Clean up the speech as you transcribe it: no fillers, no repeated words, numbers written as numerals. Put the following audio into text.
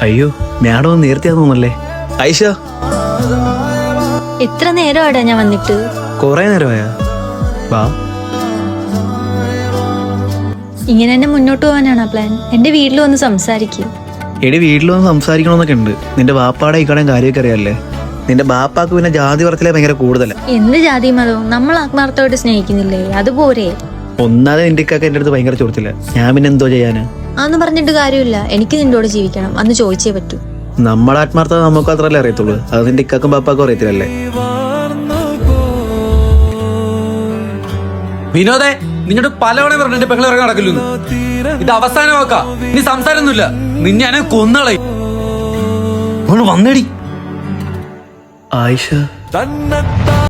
അയ്യോ മാഡം നേരത്തെ തോന്നല്ലേ ഐഷ? എത്ര നേരമാടാ ഞാൻ വന്നിട്ട്? കൊറേ നേരമായാ? വാ. ഇങ്ങനെ തന്നെ മുന്നോട്ട് പോകാനാണ് പ്ലാൻ? എന്റെ വീട്ടിൽ വന്ന് സംസാരിക്കും. എടി വീട്ടിൽ വന്ന് സംസാരിക്കണമെന്നൊക്കെ ഉണ്ട്. നിന്റെ ബാപ്പാടെ ഈ കടയും കാര്യമൊക്കെ അറിയാല്ലേ? നിന്റെ ബാപ്പാക്ക് പിന്നെ ജാതി പറച്ചിലേ ഭയങ്കര കൂടുതലാ. എന്ത് ജാതി മതവും നമ്മൾ ആത്മാർത്ഥമായിട്ട് സ്നേഹിക്കുന്നില്ലേ? അതുപോരെ. ഒന്നാതെ നിന്റെ ഇക്കൊക്കെ എന്റെ അടുത്ത് ഭയങ്കര ചോദിച്ചില്ല. ഞാൻ പിന്നെ എന്തോ ചെയ്യാന്? അതൊന്നും പറഞ്ഞിട്ട് കാര്യമില്ല. എനിക്ക് നിന്നോട് ജീവിക്കണം, അന്ന് ചോദിച്ചേ പറ്റൂ. നമ്മുടെ ആത്മാർത്ഥത നമുക്ക് അത്രല്ലേ അറിയത്തുള്ളൂ. അത് നിന്റെ ഇക്കാക്കും ബാപ്പാക്കും അറിയത്തില്ലല്ലേ? വിനോദേ, നിന്നോട് പലവണ പറഞ്ഞു എന്റെ പെങ്ങൾ ഇറങ്ങി നടക്കില്ലെന്ന്. ഇത് അവസാനം നോക്കാ. ഇനി സംസാരമൊന്നുമില്ല. നിന്നെ ഞാൻ കൊന്നളയും. വന്നേടി ആയിഷ.